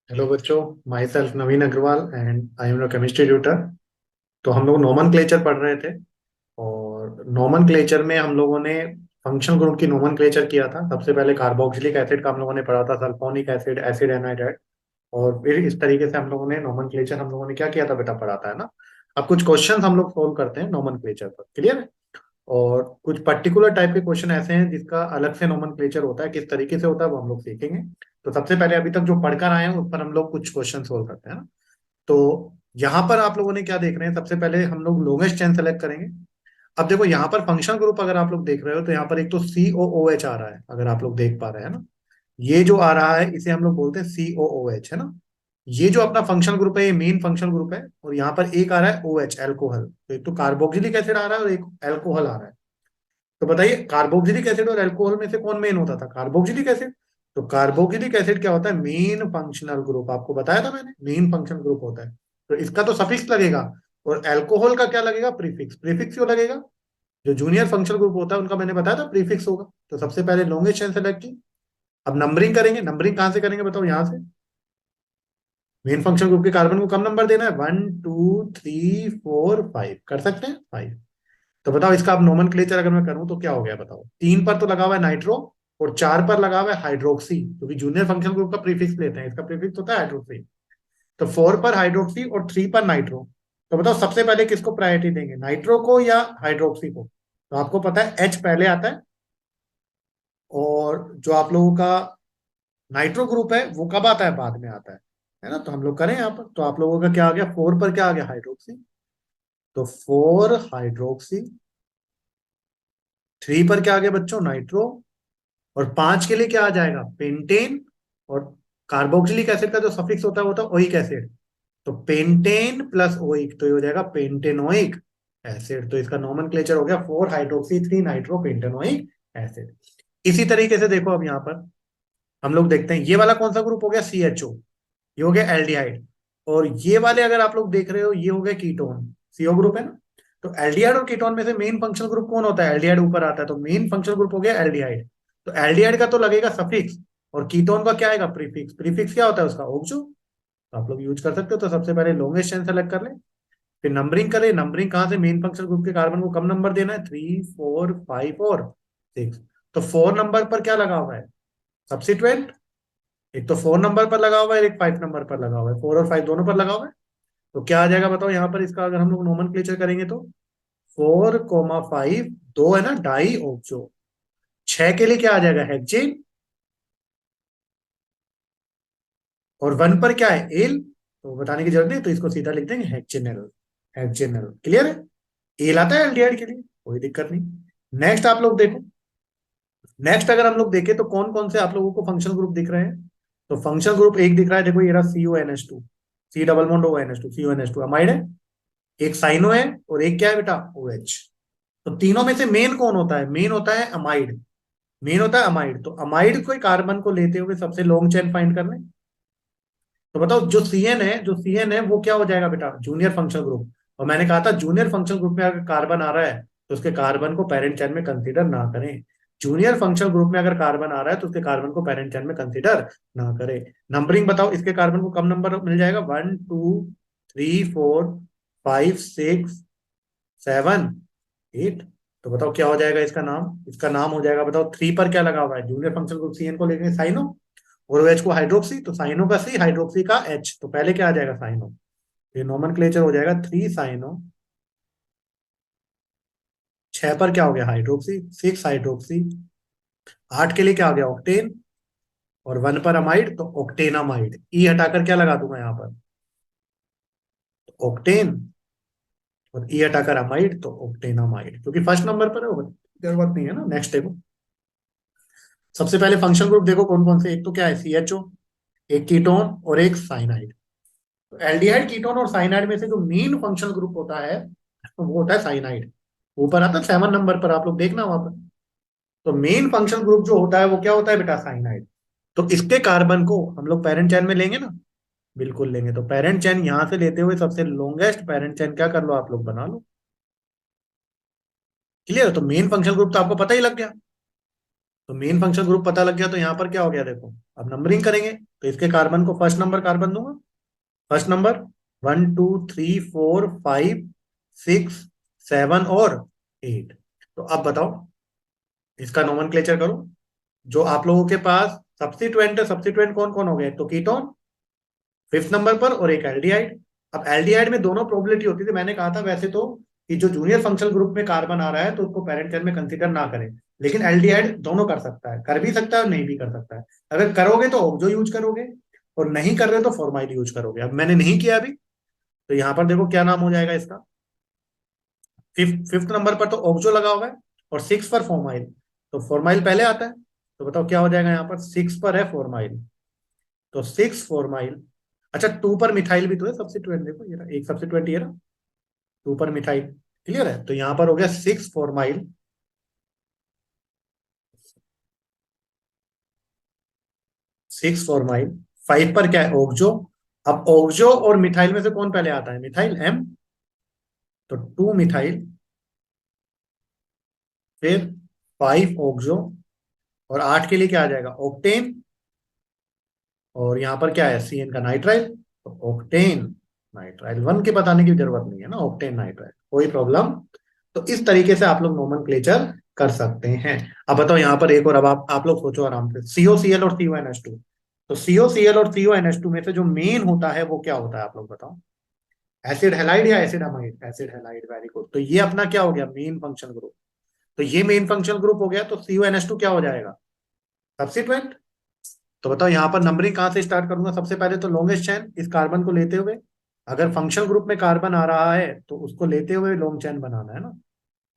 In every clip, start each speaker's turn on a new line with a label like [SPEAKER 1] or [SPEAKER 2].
[SPEAKER 1] Hello बच्चों। Myself Naveen Agarwal and I am your chemistry tutor. तो हम लोग नोमनक्लेचर पढ़ रहे थे। और नोमनक्लेचर में हम लोगों ने फंक्शनल ग्रुप की नोमनक्लेचर किया था। सबसे पहले कार्बोक्सिलिक एसिड का हम लोगों ने पढ़ा था, सल्फोनिक एसिड, एसिड एनहाइड्राइड। और फिर इस तरीके से हम लोगों ने नोमनक्लेचर हम लोगों ने क्या किया था बेटा, पढ़ा था, है ना। अब कुछ क्वेश्चन हम लोग सोल्व करते हैं नोमनक्लेचर पर, क्लियर है। और कुछ पर्टिकुलर टाइप के क्वेश्चन ऐसे हैं जिसका अलग से नोमेनक्लेचर होता है, किस तरीके से होता है वो हम लोग सीखेंगे। तो सबसे पहले अभी तक जो पढ़कर आए हैं उस पर हम लोग कुछ क्वेश्चन सोल्व करते हैं ना। तो यहाँ पर आप लोगों ने क्या देख रहे हैं, सबसे पहले हम लोग लोंगेस्ट चेन सेलेक्ट करेंगे। अब देखो यहाँ पर फंक्शनल ग्रुप अगर आप लोग देख रहे हो तो यहाँ पर एक तो सी ओ ओ एच आ रहा है, अगर आप लोग देख पा रहे हैं ना। ये जो आ रहा है इसे हम लोग बोलते हैं सी ओ ओ एच, है ना। ये जो अपना फंक्शनल ग्रुप है ये मेन फंक्शनल ग्रुप है। और यहाँ पर एक आ रहा है ओ एच, एल्कोहल। तो एक तो कार्बोक्सिलिक एसिड आ रहा है और एक एल्कोहल आ रहा है। तो बताइए कार्बोक्सिलिक एसिड और अल्कोहल में से कौन मेन होता था, कार्बोक्सिलिक एसिड। तो कार्बोक्सिलिक एसिड क्या होता है, मेन फंक्शनल ग्रुप, आपको बताया था मैंने, मेन फंक्शनल ग्रुप होता है। तो इसका तो सफिक्स लगेगा। और अल्कोहल का क्या लगेगा, प्रीफिक्स। प्रीफिक्स क्यों लगेगा, जो जूनियर फंक्शनल ग्रुप होता है उनका मैंने बताया था प्रीफिक्स होगा। तो सबसे पहले लॉन्गेस्ट चेन सेलेक्ट की। अब नंबरिंग करेंगे, नंबरिंग कहां से करेंगे बताओ, यहां से। मेन फंक्शनल ग्रुप के कार्बन को कम नंबर देना है, 1 2 3 4 5 कर सकते हैं, 5। तो बताओ इसका अब नोमेनक्लेचर अगर मैं करूं तो क्या हो गया बताओ। 3 पर तो लगा हुआ है नाइट्रो, और 4 पर लगा हुआ है हाइड्रोक्सी, क्योंकि जूनियर फंक्शनल ग्रुप का प्रीफिक्स लेते हैं, इसका प्रीफिक्स होता है हाइड्रोक्सी। तो 4 पर हाइड्रोक्सी और 3 पर नाइट्रो। तो बताओ सबसे पहले किसको प्रायोरिटी देंगे, नाइट्रो को या हाइड्रोक्सी को। तो आपको पता है एच पहले आता है। और जो आप लोगों का नाइट्रो ग्रुप है वो कब आता है, बाद में आता है ना। तो हम लोग करें यहाँ पर, तो आप लोगों का क्या आ गया, 4 पर क्या आ गया, हाइड्रोक्सी। तो 4 हाइड्रोक्सी। 3 पर क्या आ गया बच्चों, नाइट्रो। और 5 के लिए क्या आ जाएगा, पेंटेन। और कार्बोक्सिलिक एसिड का जो सफिक्स होता है वो होता है ओइक एसिड। तो पेंटेन प्लस ओइक, तो ये हो जाएगा पेंटेनोइक एसिड। तो इसका नोमेनक्लेचर हो गया 4 हाइड्रोक्सी 3 नाइट्रो पेंटेनोइक एसिड। इसी तरीके से देखो अब यहाँ पर हम लोग देखते हैं, ये वाला कौन सा ग्रुप हो गया, सी एच ओ। ये हो गया एल्डिहाइड। और ये वाले अगर आप लोग देख रहे हो ये हो गया कीटोन, सीओ ग्रुप है ना। तो एल्डिहाइड और कीटोन में से मेन फंक्शनल ग्रुप कौन होता है, एल्डिहाइड ऊपर आता है, तो मेन फंक्शनल ग्रुप हो गया एल्डिहाइड। तो एल्डिहाइड का तो लगेगा सफिक्स, और कीटोन का क्या आएगा, प्रीफिक्स। प्रीफिक्स क्या होता है उसका, ऑक्सो। तो आप लोग यूज कर सकते हो। तो सबसे पहले लॉन्गेस्ट चेन सेलेक्ट कर ले, फिर नंबरिंग करें। नंबरिंग कहाँ से, मेन फंक्शनल ग्रुप के कार्बन को कम नंबर देना है, 3 4 5 और 6। तो 4 नंबर पर क्या लगा हुआ है, सब्सिट्यूएंट। एक तो 4 नंबर पर लगा हुआ है, एक 5 नंबर पर लगा हुआ है, 4 और 5 दोनों पर लगा हुआ है। तो क्या आ जाएगा बताओ यहाँ पर, इसका अगर हम लोग नोमेनक्लेचर करेंगे तो 4 5 दो है ना, डाई ऑक्सो। 6 के लिए क्या आ जाएगा, हेक्सेन। और 1 पर क्या है, एल। तो बताने की जरूरत नहीं, तो इसको सीधा लिख देंगे हेक्सेनल। हेक्सेनल, क्लियर है। एल आता है एल्डिहाइड के लिए, कोई दिक्कत नहीं। नेक्स्ट आप लोग देखो, नेक्स्ट अगर हम लोग देखें तो कौन कौन से आप लोगों को फंक्शनल ग्रुप दिख रहे हैं। तो फंक्शनल ग्रुप एक दिख रहा है, देखो ये रहा CONH2। C double bond ONH2, CONH2 amide है। एक साइनो है, और एक क्या है बेटा, OH। तो तीनों में से मेन कौन होता है, मेन होता है अमाइड। मेन होता है अमाइड। तो अमाइड को कार्बन को लेते हुए सबसे लॉन्ग चेन फाइंड कर लें। तो बताओ जो CN है, जो CN है वो क्या हो जाएगा बेटा, जूनियर फंक्शनल ग्रुप। और मैंने कहा था जूनियर फंक्शनल ग्रुप में अगर कार्बन आ रहा है तो उसके कार्बन को पेरेंट चेन में कंसीडर ना करें। जूनियर फंक्शनल ग्रुप में अगर कार्बन आ रहा है तो उसके कार्बन को पेरेंट चेन में कंसीडर ना करें। नंबरिंग बताओ, इसके कार्बन को कम नंबर मिल जाएगा, 1 2 3 4 5 6 7 8। तो बताओ क्या हो जाएगा इसका नाम, इसका नाम हो जाएगा बताओ, 3 पर क्या लगा हुआ है, जूनियर फंक्शनल ग्रुप CN को लेंगे साइनो। और OH को हाइड्रोक्सी, तो साइनो का C, हाइड्रोक्सी का H। तो पहले क्या आ जाएगा, साइनो। ये नोमेनक्लेचर हो जाएगा 3 साइनो। 6 पर क्या हो गया, हाइड्रोक्सी, 6 हाइड्रोक्सी। 8 के लिए क्या हो गया, ऑक्टेन। और 1 पर अमाइड, तो ऑक्टेनामाइड। ई हटाकर क्या लगा दूंगा यहाँ पर, ऑक्टेन। और ई हटाकर अमाइड, तो ऑक्टेनामाइड, क्योंकि फर्स्ट नंबर पर है वो, जरूरत नहीं है ना। नेक्स्ट देखो, सबसे पहले फंक्शन ग्रुप देखो कौन कौन से, एक तो क्या है, CHO, एक कीटोन और एक साइनाइड। तो एल्डिहाइड, कीटोन और साइनाइड में से जो मेन फंक्शनल ग्रुप होता है वो होता है साइनाइड। ऊपर आता है 7 नंबर पर, आप लोग देखना वहां पर। तो मेन फंक्शनल ग्रुप जो होता है वो क्या होता है बेटा, साइनाइड। तो इसके कार्बन को हम लोग पेरेंट चेन में लेंगे ना, बिल्कुल लेंगे। तो पेरेंट चेन यहां से लेते हुए सबसे लॉन्गेस्ट पेरेंट चेन क्या कर लो, आप लोग बना लो। क्लियर। तो मेन फंक्शनल ग्रुप तो आपको पता ही लग गया। तो मेन फंक्शनल ग्रुप पता लग गया, तो यहाँ पर क्या हो गया देखो, अब नंबरिंग करेंगे तो इसके कार्बन को फर्स्ट नंबर कार्बन दूंगा, फर्स्ट नंबर 1 2 3 4 5 6 7 और 8। तो अब बताओ इसका नोमेनक्लेचर करो। जो आप लोगों के पास सब्स्टिट्यूएंट है, सब्स्टिट्यूएंट कौन कौन हो गए, तो कीटोन फिफ्थ नंबर पर और एक एल्डिहाइड। अब एल्डिहाइड में दोनों प्रोबेबिलिटी होती थी, मैंने कहा था वैसे तो कि जो जूनियर फंक्शनल ग्रुप में कार्बन आ रहा है तो उसको पेरेंट चेन में कंसीडर ना करें, लेकिन एल्डिहाइड दोनों कर सकता है, कर भी सकता है और नहीं भी कर सकता है। अगर करोगे तो ऑक्सो यूज करोगे, और नहीं कर रहे तो फॉर्माइल यूज करोगे। अब मैंने नहीं किया अभी, तो यहाँ पर देखो क्या नाम हो जाएगा इसका। फिफ्थ फिफ्थ नंबर पर तो ऑक्सो लगा हुआ है, और सिक्स पर फॉर्माइल, तो फॉर्माइल पहले आता है। तो बताओ क्या हो जाएगा, यहाँ पर सिक्स पर है फॉर्माइल, तो सिक्स फॉर्माइल। अच्छा, टू पर मिथाइल भी तो है सब्स्टिट्यूएंट, देखो ये रहा, एक सब्स्टिट्यूएंट ये रहा, टू पर मिथाइल। क्लियर है, तो यहां पर हो गया six formyl, six formyl. Five पर क्या है, ओक्सो। अब ओक्सो और मिथाइल में से कौन पहले आता है, मिथाइल, एम, तो टू मिथाइल, फिर फाइव ओक्सो, और आठ के लिए क्या आ जाएगा, ऑक्टेन। और यहाँ पर क्या है, सी एन का नाइट्राइल, तो ऑक्टेन नाइट्राइल। वन के बताने की जरूरत नहीं है ना, ऑक्टेन नाइट्राइल, कोई प्रॉब्लम। तो इस तरीके से आप लोग नोमेनक्लेचर कर सकते हैं। अब बताओ यहाँ पर एक और, अब आप लोग सोचो आराम से, COCl और CONH2। तो COCl और CONH2 में से जो मेन होता है वो क्या होता है, आप लोग बताओ। एसिड हैलाइड या acid amide, acid halide, very good. तो ये अपना क्या हो गया, मेन फंक्शन ग्रुप। तो ये मेन फंक्शनल ग्रुप हो गया, तो CONH2 क्या हो जाएगा, सब्सिट्यूएंट। तो बताओ यहाँ पर नंबरिंग कहाँ से स्टार्ट करूंगा, सबसे पहले तो लॉन्गेस्ट चेन इस कार्बन को लेते हुए। अगर फंक्शनल ग्रुप में कार्बन आ रहा है तो उसको लेते हुए लॉन्ग चेन बनाना है ना।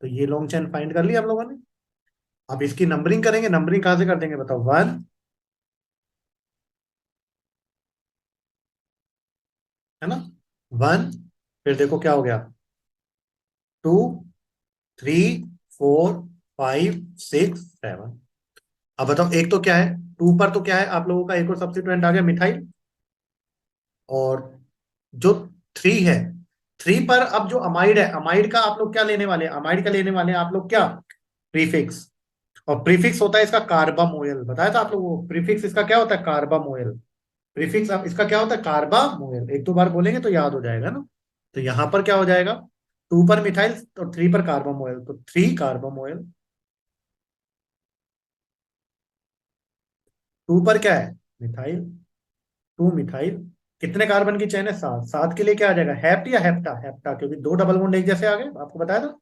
[SPEAKER 1] तो ये लॉन्ग चेन फाइंड कर लिया हम लोगों ने। अब इसकी नंबरिंग करेंगे, नंबरिंग कहाँ से कर देंगे बताओ, वन, है ना, वन, फिर देखो क्या हो गया, two, three, four, five, six, seven. अब बताओ एक तो क्या है, टू पर तो क्या है आप लोगों का, एक और सब्स्टिट्यूएंट आ गया मिथाइल। और जो थ्री है, थ्री पर अब जो अमाइड है, अमाइड का आप लोग क्या लेने वाले हैं, अमाइड का लेने वाले हैं आप लोग क्या, प्रीफिक्स। और प्रीफिक्स होता है इसका कार्बामोयल, बताया था आप लोगों को, प्रीफिक्स इसका क्या होता है, कार्बामोयल। प्रीफिक्स अब इसका क्या होता है, कार्बामोयल, एक दो बार बोलेंगे तो याद हो जाएगा ना। तो यहां पर क्या हो जाएगा, टू पर मिथाइल और थ्री पर कार्बामोयल, तो थ्री कार्बामोयल। टू पर क्या है, मिथाइल, टू मिथाइल। कितने कार्बन की चेन है, सात, सात के लिए क्या आ जाएगा, हेप्ट या हेप्टा, हेप्टा, क्योंकि दो डबल बॉन्ड एक जैसे आ गए, आपको बताया था।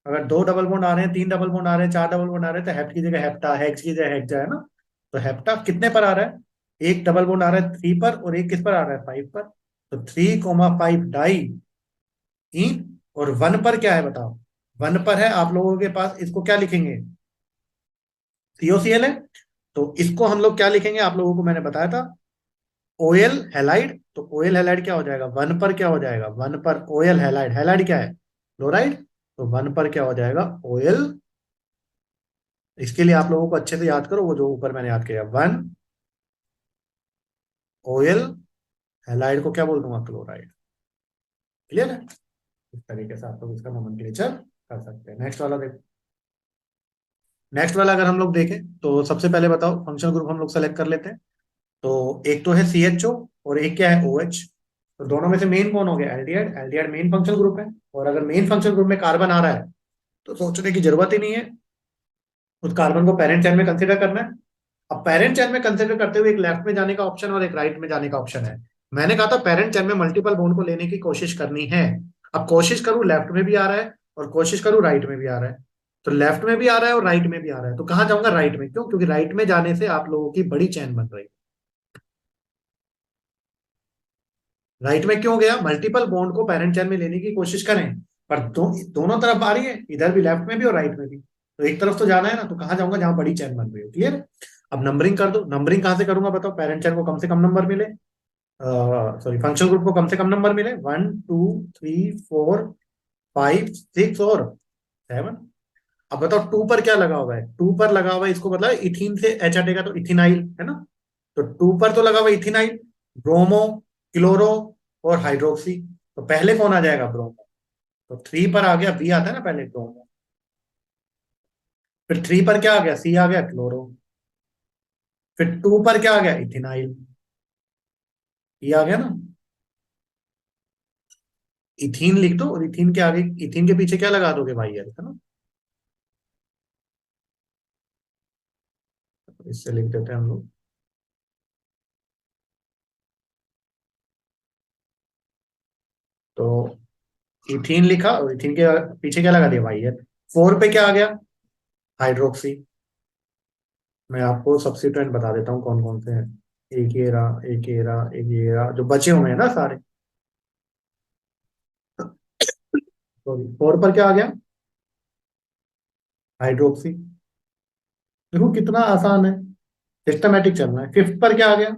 [SPEAKER 1] अगर दो डबल बॉन्ड आ रहे हैं, तीन डबल बॉन्ड आ रहे हैं, चार डबल बॉन्ड आ रहे हैं, तो हेप्ट की जगह हेप्टा, हेक्स की जगह हेक्सा, है ना। तो हेप्टा कितने पर आ रहा है, एक डबल बॉन्ड आ रहा है थ्री पर, और एक किस पर आ रहा है, फाइव पर। तो 3,5 डाई इन, और वन पर क्या है बताओ, वन पर है आप लोगों के पास, इसको क्या लिखेंगे, COCl है। तो इसको हम लोग क्या लिखेंगे, आप लोगों को मैंने बताया था, ओएल हैलाइड। तो ओएल हैलाइड क्या हो जाएगा, वन पर क्या हो जाएगा, वन पर ओएल हैलाइड, हैलाइड क्या है, क्लोराइड। तो वन पर क्या हो जाएगा, ओएल। इसके लिए आप लोगों को अच्छे से याद करो, वो जो ऊपर मैंने याद किया, वन ओएल हैलाइड को क्या बोल दूंगा, क्लोराइड। क्लियर है, इस तरीके से आप लोग इसका नोमेनक्लेचर कर सकते हैं। नेक्स्ट वाला देखो, नेक्स्ट वाला अगर हम लोग देखें तो सबसे पहले बताओ फंक्शनल ग्रुप हम लोग सेलेक्ट कर लेते हैं। तो एक तो है CHO, और एक क्या है, OH। तो दोनों में से मेन कौन हो गया, aldehyde, aldehyde main functional group है। और अगर मेन फंक्शनल ग्रुप में कार्बन आ रहा है तो सोचने की जरूरत ही नहीं है, उस कार्बन को पेरेंट चेन में कंसिडर करना है। अब पेरेंट चेन में कंसिडर करते हुए एक लेफ्ट में जाने का ऑप्शन और एक राइट में जाने का ऑप्शन है। मैंने कहा था पेरेंट चेन में मल्टीपल बॉन्ड को लेने की कोशिश करनी है। अब कोशिश करूं लेफ्ट में भी आ रहा है, और कोशिश करूं राइट में भी आ रहा है। तो लेफ्ट में भी आ रहा है और राइट में भी आ रहा है, तो कहाँ जाऊंगा, राइट में। क्यों, क्योंकि राइट में जाने से आप लोगों की बड़ी चेन बन रही है। राइट में क्यों गया, मल्टीपल बॉन्ड को पेरेंट चेन में लेने की कोशिश करें, पर दोनों तरफ आ रही है, इधर भी लेफ्ट में भी और राइट में भी। तो एक तरफ तो जाना है ना, तो कहाँ जाऊंगा, जहां बड़ी चेन बन रही है। क्लियर। अब नंबरिंग कर दो, नंबरिंग कहाँ से करूंगा बताओ, पेरेंट चेन को कम से कम नंबर मिले, सॉरी फंक्शनल ग्रुप को कम से कम नंबर मिले, one, two, three, four, five, six और सेवन। अब बताओ टू पर क्या लगा हुआ है, टू पर लगा हुआ है, इसको मतलब इथीन से एच हटेगा तो इथिनाइल, है ना। तो टू पर तो लगा हुआ है इथिनाइल, ब्रोमो, क्लोरो और हाइड्रोक्सी। तो पहले कौन आ जाएगा, ब्रोमो। तो थ्री पर आ गया, बी आता है ना पहले, ब्रोमो। फिर 3 पर क्या आ गया, सी आ गया, क्लोरो। फिर 2 पर क्या आ गया, इथिनाइल। ये आ गया ना। इथीन लिख दो, और इथीन के आगे, इथीन के पीछे क्या लगा दोगे भाई, है ना। इससे लिख देते हैं हम लोग। तो इथीन लिखा, और इथीन के पीछे क्या लगा दिया भाई, है। 4 पे क्या आ गया, हाइड्रोक्सी। मैं आपको सब्स्टिट्यूएंट बता देता हूँ कौन कौन से हैं। एक ये रहा, एक ये रहा, एक ये रहा, जो बचे हुए हैं ना सारे। तो 4 पर क्या आ गया, हाइड्रोक्सी। देखो कितना आसान है, सिस्टमेटिक चलना है। 5th पर क्या आ गया,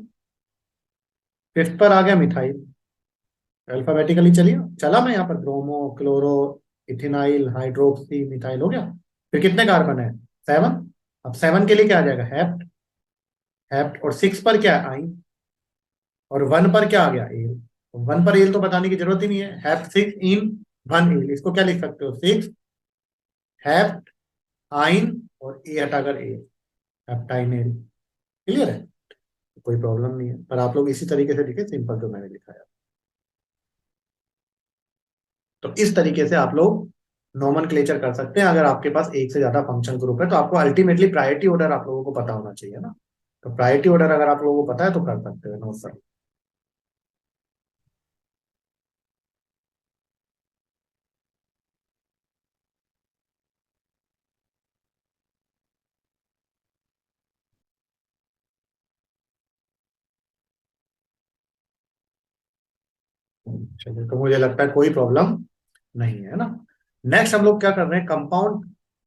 [SPEAKER 1] 5th पर आ गया मिथाइल। अल्फाबेटिकली चलिए, चला मैं यहाँ पर, ब्रोमो, क्लोरो, इथिनाइल, हाइड्रोक्सी, मिथाइल हो गया। फिर कितने कार्बन है, 7। अब 7 के लिए क्या आ जाएगा, हेप्ट। हेप्ट, और 6 पर क्या है, आइन। और 1 पर क्या आ गया, एल। 1 पर एल तो बताने की जरूरत ही नहीं है, हेप्ट 6 इन 1 एल। इसको क्या लिख सकते हो, 6 हेप्ट आइन, और ए हटाकर ए, हेप्टाइन एल। क्लियर है, कोई प्रॉब्लम नहीं है, पर आप लोग इसी तरीके से लिखे, सिंपल जो मैंने लिखा है। तो इस तरीके से आप लोग नोमेनक्लेचर कर सकते हैं। अगर आपके पास एक से ज्यादा फंक्शन ग्रुप है तो आपको अल्टीमेटली प्रायोरिटी ऑर्डर आप लोगों को पता होना चाहिए ना। तो प्रायोरिटी ऑर्डर अगर आप लोगों को पता है तो कर सकते हो, नो सर। चलिए, तो मुझे लगता है कोई प्रॉब्लम नहीं है ना। नेक्स्ट हम लोग क्या कर रहे हैं, कंपाउंड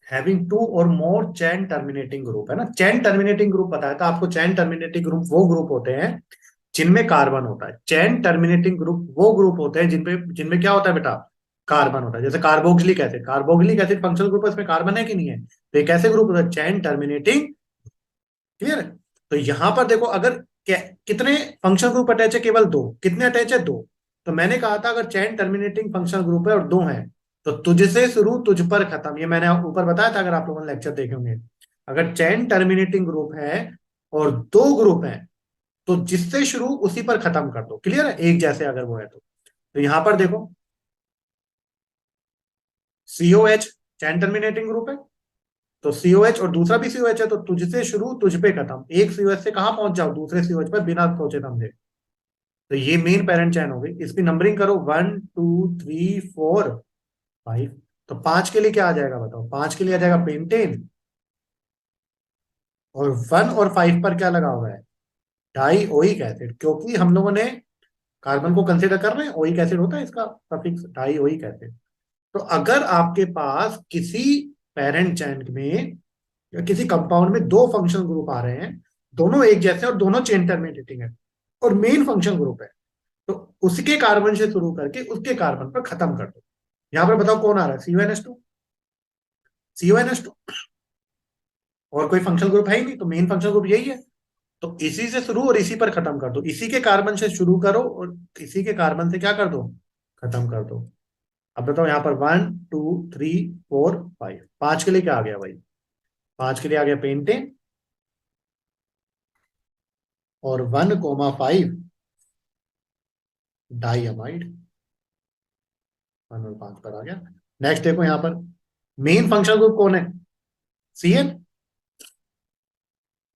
[SPEAKER 1] हैविंग 2 और मोर चैन टर्मिनेटिंग ग्रुप, है ना। चैन टर्मिनेटिंग ग्रुप बताया था आपको। चैन टर्मिनेटिंग ग्रुप वो ग्रुप होते हैं जिनमें कार्बन होता है। चैन टर्मिनेटिंग ग्रुप वो ग्रुप होते हैं जिनपे जिनमें क्या होता है बेटा, कार्बन होता है। जैसे carboxylic acid, carboxylic acid functional group है, इसमें कार्बन है कि नहीं है। तो एक ऐसे ग्रुप होता है चैन टर्मिनेटिंग। क्लियर है। तो यहां पर देखो, अगर कितने फंक्शनल ग्रुप अटैच है, केवल दो। कितने अटैच है, दो। तो मैंने कहा था अगर चैन टर्मिनेटिंग फंक्शनल ग्रुप है और दो है, तो तुझसे शुरू तुझ पर खत्म। ये मैंने ऊपर बताया था, अगर आप लोगों ने लेक्चर देखे होंगे। अगर चैन टर्मिनेटिंग ग्रुप है और दो ग्रुप है, तो जिससे शुरू उसी पर खत्म कर दो। क्लियर है, एक जैसे अगर वो है तो यहां पर देखो, COH चैन टर्मिनेटिंग ग्रुप है। तो COH और दूसरा भी COH है, तो तुझसे शुरू तुझ पे खत्म। एक COH से कहां पहुंच जाओ, दूसरे COH पर, बिना सोचे समझे। तो ये मेन पेरेंट चैन हो गई। इसकी नंबरिंग करो, 1 2 3 4 5। तो 5 के लिए क्या आ जाएगा बताओ, 5 के लिए आ जाएगा पेंटेन। और 1 और 5 पर क्या लगा हुआ है, डाई ओइक एसिड। क्योंकि हम लोगों ने कार्बन को कंसिडर कर रहे हैं, ओइक एसिड होता है इसका सफिक्स, डाई ओइक एसिड। तो अगर आपके पास किसी पेरेंट चैन में या किसी कंपाउंड में दो फंक्शनल ग्रुप आ रहे हैं, दोनों एक जैसे और दोनों चेन टर्मिनेटिंग है, और मेन फंक्शनल ग्रुप है, तो उसके कार्बन से शुरू करके उसके कार्बन पर खत्म कर दो। यहां पर बताओ कौन आ रहा है, CONH2। CONH2, और कोई फंक्शनल ग्रुप है ही नहीं, तो मेन फंक्शनल ग्रुप यही है। तो इसी से शुरू और इसी पर खत्म कर दो। इसी के कार्बन से शुरू करो और इसी के कार्बन से क्या कर दो, खत्म कर दो। अब बताओ यहाँ पर 1 2 3 4 5, 5 के लिए क्या आ गया भाई, 5 के लिए आ गया पेंटेन। और 1 5 डाइअमाइड। 1 और 5 पर आ गया। नेक्स्ट देखो यहाँ पर, मेन फंक्शनल ग्रुप कौन है, CN।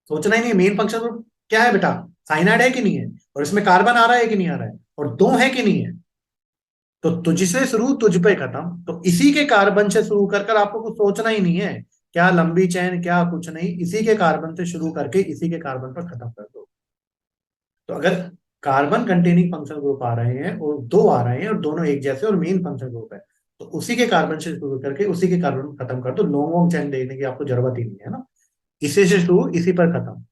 [SPEAKER 1] सोचना ही नहीं, मेन फंक्शनल ग्रुप क्या है बेटा, साइनाइड है कि नहीं है, और इसमें कार्बन आ रहा है कि नहीं आ रहा है, और दो है कि नहीं है। तो तुझसे शुरू तुझ पे खत्म। तो इसी के कार्बन से शुरू कर कर आपको कुछ सोचना ही नहीं है, क्या लंबी चैन क्या कुछ नहीं, इसी के कार्बन से शुरू करके इसी के कार्बन पर खत्म कर दो। तो अगर कार्बन कंटेनिंग फंक्शनल ग्रुप आ रहे हैं और दो आ रहे हैं और दोनों एक जैसे और मेन फंक्शनल ग्रुप है, तो उसी के कार्बन से शुरू करके उसी के कार्बन खत्म कर दो। लॉन्ग वॉन्ग चैन देखने की आपको जरूरत ही नहीं है ना। इसी से शुरू इसी पर खत्म।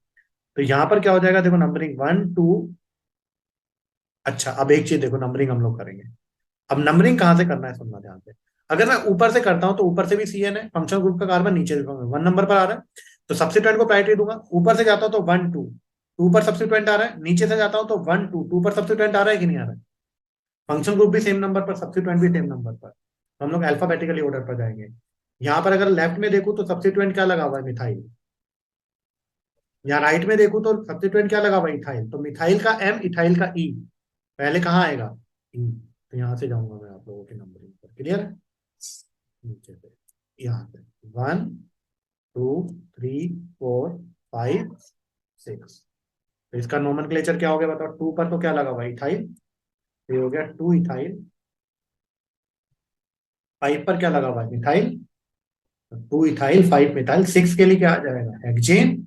[SPEAKER 1] तो यहां पर क्या हो जाएगा, देखो नंबरिंग 1 2। अच्छा, अब एक चीज देखो, नंबरिंग हम लोग करेंगे। अब नंबरिंग कहां से करना है, सुनना ध्यान से। अगर मैं ऊपर से करता हूं तो ऊपर से भी CN है, फंक्शनल ग्रुप का कार्बन, नीचे से 1 नंबर पर आ रहा है, तो सब्स्टिट्यूएंट को प्रायोरिटी दूंगा। ऊपर से जाता हूं तो 1 2, 2 पर सब्स्टिट्यूएंट आ रहा है। नीचे से जाता हूं तो 1 2, 2 पर सब्स्टिट्यूएंट आ रहा है कि नहीं आ रहा है। फंक्शनल ग्रुप भी सेम नंबर पर, सब्स्टिट्यूएंट भी सेम नंबर पर, तो हम लोग अल्फाबेटिकली ऑर्डर पर जाएंगे। यहाँ पर अगर लेफ्ट में देखूं तो सब्स्टिट्यूएंट क्या लगा हुआ है, मिथाइल। यहाँ राइट में देखूं तो सब्स्टिट्यूएंट क्या लगा हुआ है, इथाइल। तो मिथाइल का एम, इथाइल का ई, पहले कहाँ आएगा, ई। तो यहाँ से जाऊंगा मैं आप लोगों के नंबरिंग पर, क्लियर है। नीचे से यहाँ पे 1 2 3 4 5 6। तो इसका नोमेनक्लेचर क्या हो गया बताओ, 2 पर तो क्या लगा हुआ है, इथाइल। ये हो गया 2 इथाइल। 5 पर क्या लगा हुआ है, मिथाइल। 2 ethyl 5 methyl. 6 के लिए क्या आ जाएगा, हेक्सेन।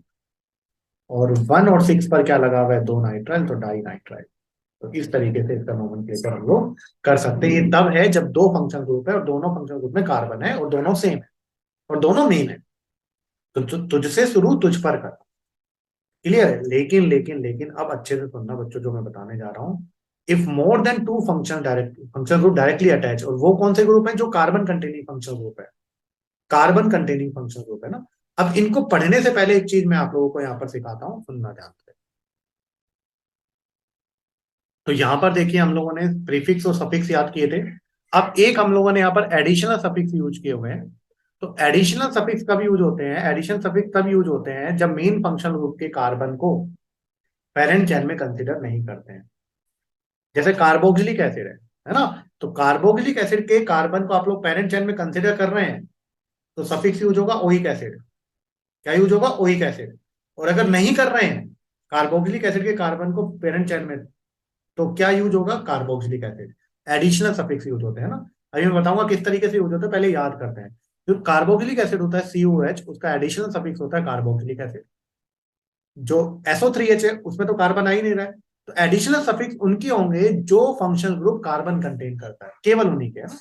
[SPEAKER 1] और 1 और 6 पर क्या लगा हुआ है, 2 नाइट्राइल, तो डाई नाइट्राइल। तो इस तरीके से इसका नोमेनक्लेचर हम लोग कर सकते हैं। ये तब है जब दो फंक्शनल ग्रुप है और दोनों फंक्शनल ग्रुप में कार्बन है और दोनों सेम है और दोनों मेन है। तो तुझसे शुरू तुझ पर कर, क्लियर है। लेकिन लेकिन लेकिन अब अच्छे से सुनना बच्चों, जो मैं बताने जा रहा हूँ। If more than two function group directly attach, और वो कौन से ग्रुप है, जो कार्बन कंटेनिंग फंक्शनल ग्रुप है, कार्बन कंटेनिंग फंक्शनल ग्रुप है ना। अब इनको पढ़ने से पहले एक चीज मैं आप लोगों को यहाँ पर सिखाता हूँ, सुनना ध्यान से। तो यहाँ पर देखिए हम लोगों ने प्रीफिक्स और सफिक्स याद किए थे। अब एक हम लोगों ने यहाँ पर एडिशनल सफिक्स यूज किए हुए हैं। तो एडिशनल सफिक्स कब यूज होते हैं, एडिशन सफिक्स तब यूज होते हैं जब मेन फंक्शनल ग्रुप के कार्बन को पेरेंट चेन में कंसिडर नहीं करते हैं। जैसे कार्बोक्सिलिक एसिड है ना। तो कार्बोक्सिलिक एसिड के कार्बन को आप लोग पेरेंट चेन में कंसिडर कर रहे हैं, तो सफिक्स यूज होगा ओइक एसिड। क्या यूज होगा, ओइक एसिड। और अगर नहीं कर रहे हैं कार्बोक्सिलिक एसिड के कार्बन को पेरेंट चेन में, तो क्या यूज होगा, carboxylic acid. Additional suffix use होते हैं ना। अभी मैं बताऊंगा किस तरीके से यूज होता है, पहले याद करते हैं। जो कार्बोक्सिलिक एसिड होता है COH, उसका एडिशनल सफिक्स होता है कार्बोक्सिलिक एसिड। जो SO3H है उसमें तो कार्बन आ ही नहीं रहा है, तो एडिशनल सफिक्स उनके होंगे जो फंक्शनल ग्रुप कार्बन कंटेन करता है, केवल उन्हीं के, है ना।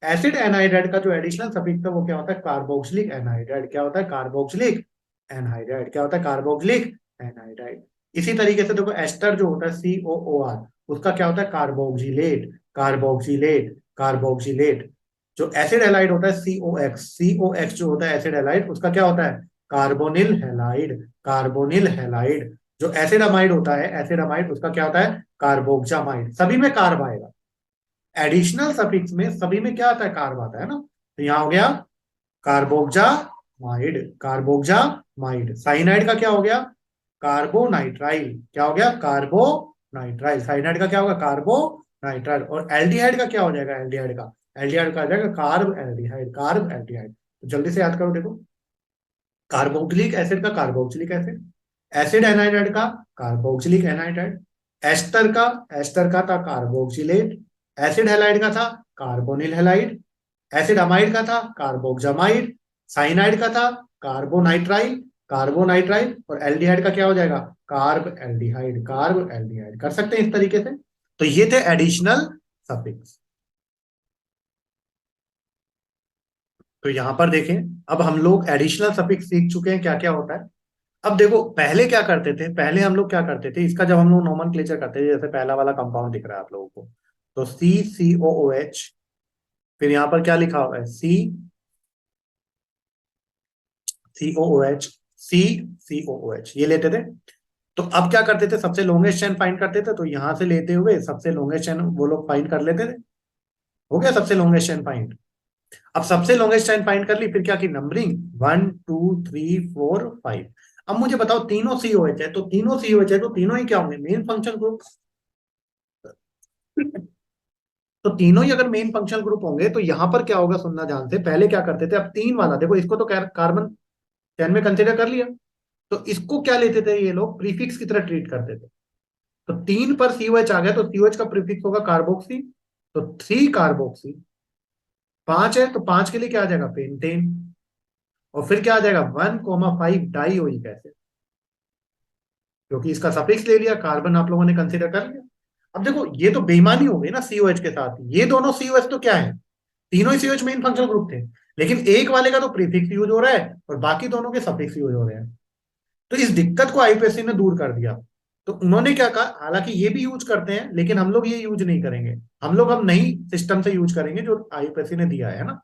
[SPEAKER 1] एसिड एनहाइड्राइड का जो एडिशनल सफिक्स है वो क्या होता है, कार्बोक्सिलिक एनहाइड्राइड। क्या होता है, कार्बोक्सिलिक एनहाइड्राइड। क्या होता है, कार्बोक्सिलिक एनहाइड्राइड। इसी तरीके से देखो एस्टर जो होता है COOR, उसका क्या होता है, कार्बोक्सिलेट, कार्बोक्सिलेट, कार्बोक्सिलेट। जो एसिड हैलाइड होता है COX जो होता है एसिड हैलाइड, उसका क्या होता है, कार्बोनिल हैलाइड, कार्बोनिल हैलाइड। जो एसिड अमाइड होता है, एसिड अमाइड, उसका क्या होता है, कार्बोक्सामाइड। सभी में कार्ब आएगा। एडिशनल सफिक्स में सभी में क्या आता है, कार्ब आता है ना। तो यहां हो गया कार्बोक्सामाइड, कार्बोक्सामाइड। साइनाइड का क्या हो गया, कार्बोनाइट्राइल। क्या हो गया, कार्बोनाइट्राइल। साइनाइड का क्या होगा, कार्बोनाइट्राइल। और एल्डिहाइड का क्या हो जाएगा, एल्डिहाइड का आ जाएगा कार्ब एल्डिहाइड, कार्ब एल्डिहाइड। तो जल्दी से याद करो, देखो कार्बोक्सिलिक एसिड का कार्बोक्सिलिक एसिड, एसिड एनाइड्राइड का कार्बोक्सिलिक एनाइड्राइड, एस्टर का था कार्बोक्सिलेट, एसिड हैलाइड का था कार्बोनिल हैलाइड, एसिड अमाइड का था कार्बोक्सामाइड, साइनाइड का था कार्बोनाइट्राइल, कार्बोनाइट्राइल। और एल्डिहाइड का क्या हो जाएगा, कार्ब एल्डिहाइड, कार्ब एल्डिहाइड। कर सकते हैं इस तरीके से। तो ये थे एडिशनल सफिक्स। तो यहां पर देखें, अब हम लोग एडिशनल सफिक्स सीख चुके हैं क्या क्या होता है। अब देखो पहले क्या करते थे, पहले हम लोग क्या करते थे, इसका जब हम लोग नोमेनक्लेचर करते थे, जैसे पहला वाला कंपाउंड दिख रहा है आप लोगों को, तो CCOOH। फिर यहां पर क्या लिखा हुआ है, COOH, CCOOH, ये लेते थे। तो अब क्या करते थे, सबसे लॉन्गेस्ट चेन फाइंड करते थे। तो यहां से लेते हुए सबसे लॉन्गेस्ट चेन वो लोग फाइंड कर लेते थे। हो गया सबसे लॉन्गेस्ट चेन फाइंड। अब सबसे लॉन्गेस्ट चेन फाइंड कर ली, फिर क्या की, नंबरिंग 1 2 3 4 5। अब मुझे बताओ तीनों COH है, तो तीनों COH है तो तीनों ही क्या होंगे, मेन फंक्शनल ग्रुप। तो तीनों ही अगर मेन फंक्शनल ग्रुप होंगे तो यहां पर क्या होगा, सुनना ध्यान से। पहले क्या करते थे, अब 3 वाला देखो, इसको तो कार्बन 10 में कंसिडर कर लिया। तो इसको क्या लेते थे ये लोग, प्रीफिक्स की तरह ट्रीट करते थे। तो 3 पर COH आ गया तो COH का प्रीफिक्स होगा कार्बोक्सी, तो 3 कार्बोक्सी। 5 है तो 5 के लिए क्या आ जाएगा, पेंटेन। और फिर क्या आ जाएगा, 1,5 डाइओइक एसिड, क्योंकि इसका सफिक्स ले लिया, कार्बन आप लोगों ने कंसिडर कर लिया। अब देखो ये तो बेईमानी हो गई ना COH के साथ। ये दोनों COH तो क्या है, तीनों ही COH मेन फंक्शनल ग्रुप थे। लेकिन एक वाले का तो प्रीफिक्स यूज हो रहा है और बाकी दोनों के सफिक्स यूज हो रहे हैं। तो इस दिक्कत को IUPAC ने दूर कर दिया। तो उन्होंने क्या कहा, हालांकि ये भी यूज करते हैं लेकिन हम लोग ये यूज नहीं करेंगे। हम लोग अब नई सिस्टम से यूज करेंगे जो IUPAC ने दिया है ना।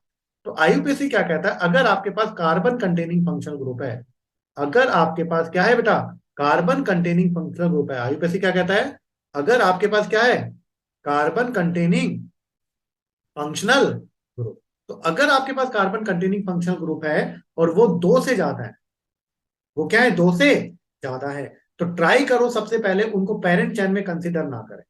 [SPEAKER 1] तो IUPAC क्या कहता है, अगर आपके पास कार्बन कंटेनिंग फंक्शनल ग्रुप है, अगर आपके पास क्या है बेटा, कार्बन कंटेनिंग फंक्शनल ग्रुप है, IUPAC क्या कहता है, अगर आपके पास क्या है, कार्बन कंटेनिंग फंक्शनल ग्रुप, तो अगर आपके पास कार्बन कंटेनिंग फंक्शनल ग्रुप है और वो दो से ज्यादा है, वो क्या है, दो से ज्यादा है, तो ट्राई करो सबसे पहले उनको पेरेंट चेन में कंसिडर ना करें।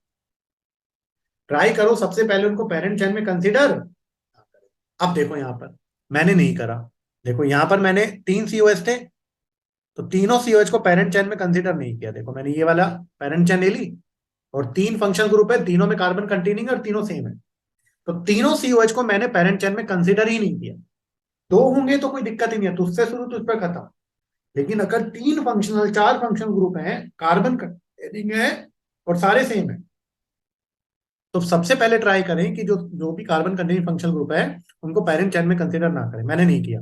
[SPEAKER 1] ट्राई करो सबसे पहले उनको पेरेंट चेन में कंसिडर ना करें। अब देखो यहां पर मैंने नहीं करा। देखो यहां पर मैंने तीन सीओएच थे, तो तीनों सीओएच को पेरेंट चेन में कंसिडर नहीं किया। देखो मैंने ये वाला पेरेंट चेन ले ली, और तीन फंक्शनल ग्रुप है, तीनों में कार्बन कंटेनिंग है और तीनों सेम है, तो तीनों सीओएच को मैंने पेरेंट चेन में कंसिडर ही नहीं किया। दो होंगे तो कोई दिक्कत ही नहीं है, तुझसे शुरू तुझ पर खत्म। लेकिन अगर तीन फंक्शनल चार फंक्शनल ग्रुप हैं, कार्बन कंटेनिंग है और सारे सेम है, तो सबसे पहले ट्राई करें कि जो जो भी कार्बन कंटेनिंग फंक्शनल ग्रुप है उनको पेरेंट चेन में कंसीडर ना करें। मैंने नहीं किया।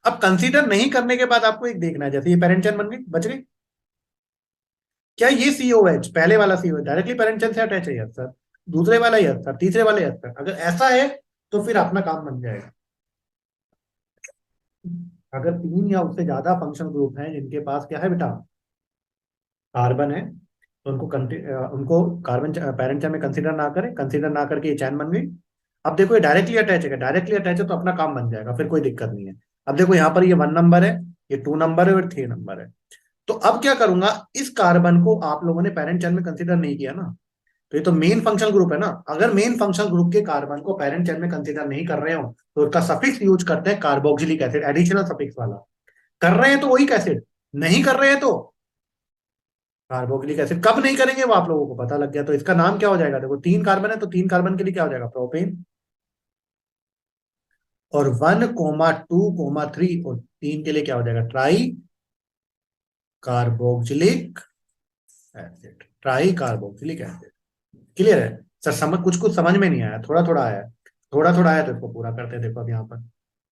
[SPEAKER 1] अब कंसीडर नहीं करने के बाद आपको एक देखना है, जैसे ये पेरेंट चेन बन गई, बच गई, क्या ये सीओएच पहले वाला सीओएच डायरेक्टली पेरेंट चेन से अटैच है? Yes sir. दूसरे वाला यस सर, तीसरे वाले यस सर। अगर ऐसा है तो फिर अपना काम बन जाएगा। अगर तीन या उससे ज्यादा फंक्शनल ग्रुप हैं जिनके पास क्या है बेटा, कार्बन है, तो उनको कार्बन पेरेंट चेन में कंसीडर ना करें। कंसीडर ना करके ये चैन बन गई। अब देखो ये डायरेक्टली अटैच है, डायरेक्टली अटैच है तो अपना काम बन जाएगा, फिर कोई दिक्कत नहीं है। अब देखो यहाँ पर ये 1 नंबर है, ये 2 नंबर है और 3 नंबर है। तो अब क्या करूंगा, इस कार्बन को आप लोगों ने पेरेंट चेन में कंसीडर नहीं किया ना, तो ये तो मेन फंक्शनल ग्रुप है ना। अगर मेन फंक्शनल ग्रुप के कार्बन को पेरेंट चेन में कंसीडर नहीं कर रहे हो तो उसका सफिक्स यूज करते हैं कार्बोक्सिलिक एसिड, एडिशनल सफिक्स वाला। कर रहे हैं तो वही एसिड, नहीं कर रहे हैं तो कार्बोक्सिलिक एसिड। कब नहीं करेंगे वो आप लोगों को पता लग गया, तो इसका नाम क्या हो जाएगा, देखो 3 कार्बन है तो 3 कार्बन के लिए क्या हो जाएगा, प्रोपेन। और 1, 2, 3 और 3 के लिए क्या हो जाएगा, try carboxylic acid. Try carboxylic acid. Clear है सर? समझ, कुछ कुछ समझ में नहीं आया, थोड़ा थोड़ा आया है। थोड़ा थोड़ा आया तो इसको पूरा करते हैं। देखो अब यहाँ पर,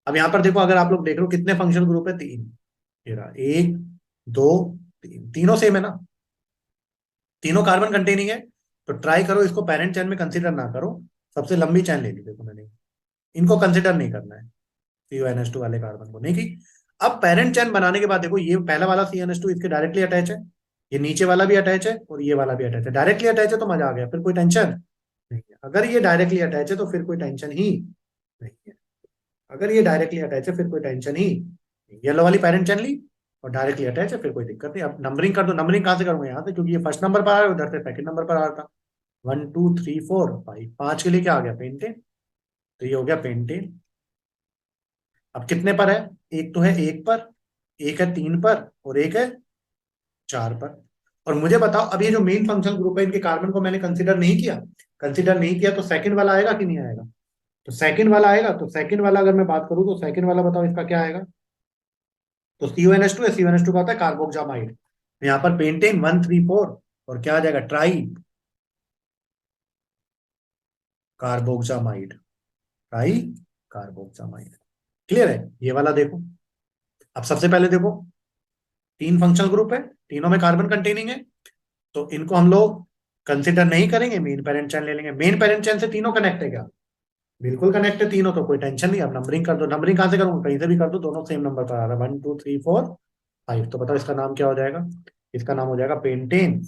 [SPEAKER 1] अब यहाँ पर देखो, अगर आप लोग देख रहे हो कितने फंक्शनल ग्रुप है, तीन। ये रहा, एक, दो, तीन, तीनों सेम है ना, तीनों कार्बन कंटेनिंग है। तो ट्राई करो इसको पेरेंट चेन में कंसीडर ना करो। सबसे लंबी चेन ले ली देखो मैंने, इनको कंसीडर नहीं करना है। CuNH2 वाले कार्बन को नहीं की। अब पेरेंट चेन बनाने के बाद देखो, ये पहला वाला CuNH2 इसके डायरेक्टली अटैच है, ये नीचे वाला भी अटैच है और ये वाला भी अटैच है। डायरेक्टली अटैच है तो मजा आ गया, फिर कोई टेंशन नहीं है। अगर ये डायरेक्टली अटैच है तो फिर कोई टेंशन ही नहीं है। अगर ये डायरेक्टली अटैच है फिर कोई टेंशन ही नहीं। येलो वाली पेरेंट चेन ली और डायरेक्टली अटैच है, फिर कोई दिक्कत नहीं। अब नंबरिंग कर दो। नंबरिंग कहाँ से करूंगा, यहाँ से, क्योंकि ये फर्स्ट नंबर पर आ रहा है, उधर से सेकंड नंबर पर आ रहा था। 1, 2, 3, 4, 5, 5 के लिए क्या आ गया, पेंटेन। तो ये हो गया पेंटेन। अब कितने पर है, एक तो है एक पर, एक है 3 पर और एक है 4 पर। और मुझे बताओ, अब ये जो मेन फंक्शनल ग्रुप है इनके कार्बन को मैंने कंसीडर नहीं किया। कंसीडर नहीं किया तो सेकंड वाला आएगा कि नहीं आएगा, तो सेकंड वाला आएगा। तो सेकंड वाला अगर मैं बात करूं तो सेकंड वाला बताओ इसका क्या आएगा, तो CuNH2 है, CuNH2 का होता है कार्बोक्जामाइड। यहाँ पर पेंटेन 1, 3, 4 और क्या आ जाएगा, ट्राई कार्बोक्जामाइड। ट्राई कार्बोक्जामाइड। क्लियर है? ये वाला देखो। अब सबसे पहले देखो, तीन फंक्शनल ग्रुप है, तीनों में कार्बन कंटेनिंग है, तो इनको हम लोग कंसिडर नहीं करेंगे, मेन पेरेंट चेन ले लेंगे। मेन पेरेंट चेन से तीनों कनेक्ट है क्या, बिल्कुल कनेक्ट है तीनों, तो कोई टेंशन नहीं। अब नंबरिंग कर दो। नंबरिंग कहां से करूंगा, कहीं से भी कर दो, दोनों सेम नंबर पर आ रहा है, 1, 2, 3, 4, 5। तो बताओ इसका नाम क्या हो जाएगा, इसका नाम हो जाएगा पेंटेन।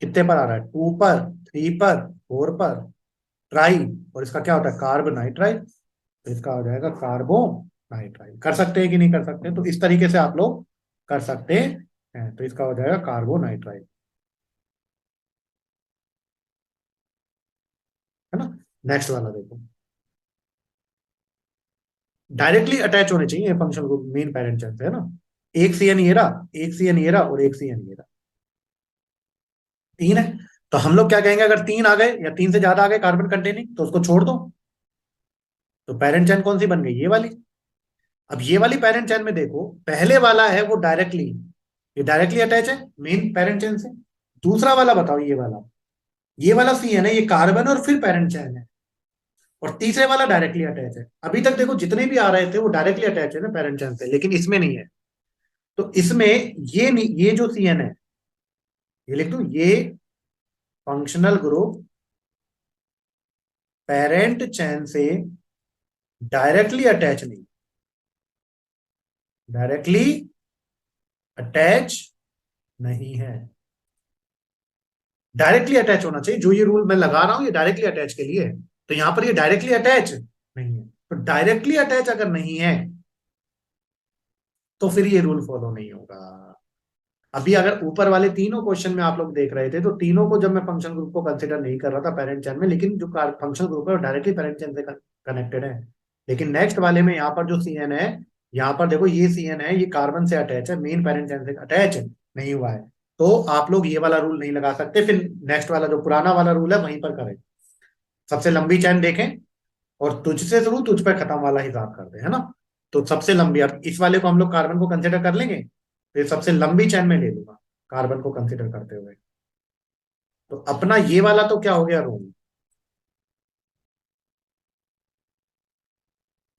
[SPEAKER 1] कितने पर आ रहा है, 2 पर, 3 पर, 4 पर, ट्राई। और इसका क्या होता है, कार्ब नाइट्राइल। तो इसका हो जाएगा कार्बो नाइट्राइल। कर सकते हैं कि नहीं कर सकते, तो इस तरीके से आप लोग कर सकते हैं। तो इसका हो जाएगा कार्बो नाइट्राइल, है ना। नेक्स्ट वाला देखो, डायरेक्टली अटैच होने चाहिए functional group main parent chain से, है ना। एक CN ये रहा, एक CN ये रहा और एक CN ये रहा, तीन है। तो हम लोग क्या कहेंगे, अगर तीन आ गए या तीन से ज्यादा आ गए कार्बन कंटेनिंग तो उसको छोड़ दो। तो पेरेंट चेन कौन सी बन गई, ये वाली। अब ये वाली पेरेंट चेन में देखो, पहले वाला है वो डायरेक्टली, ये डायरेक्टली अटैच है मेन पेरेंट चेन से। दूसरा वाला बताओ, ये वाला CN है, ये कार्बन और फिर पेरेंट चेन है। और तीसरे वाला डायरेक्टली अटैच है। अभी तक देखो जितने भी आ रहे थे वो डायरेक्टली अटैच है ना पेरेंट चेन से, लेकिन इसमें नहीं है। तो इसमें ये नहीं, ये जो CN है, ये लिख दूं, ये फंक्शनल ग्रुप पेरेंट चैन से डायरेक्टली अटैच नहीं, डायरेक्टली अटैच नहीं है। डायरेक्टली अटैच होना चाहिए, जो ये रूल मैं लगा रहा हूं ये डायरेक्टली अटैच के लिए है। तो यहां पर ये डायरेक्टली अटैच नहीं है। तो डायरेक्टली अटैच अगर नहीं है तो फिर ये रूल फॉलो नहीं होगा। अभी अगर ऊपर वाले तीनों क्वेश्चन में आप लोग देख रहे थे, तो तीनों को जब मैं फंक्शन ग्रुप को कंसिडर नहीं कर रहा था पेरेंट चैन में, लेकिन जो फंक्शन ग्रुप है वो डायरेक्टली पेरेंट चैन से कनेक्टेड है। लेकिन नेक्स्ट वाले में यहाँ पर जो सीएन है, यहाँ पर देखो ये सीएन है, ये कार्बन से अटैच है, मेन पेरेंट चैन से अटैच नहीं हुआ है। तो आप लोग ये वाला रूल नहीं लगा सकते, फिर नेक्स्ट वाला जो पुराना वाला रूल है वहीं पर करें। सबसे लंबी चैन देखें और तुझसे शुरू तुझ पे खत्म वाला हिसाब कर दे, है ना। तो सबसे लंबी, अब इस वाले को हम लोग कार्बन को कंसिडर कर लेंगे, तो ये सबसे लंबी चैन में ले लूंगा कार्बन को कंसिडर करते हुए। तो अपना ये वाला तो क्या हो गया रोम।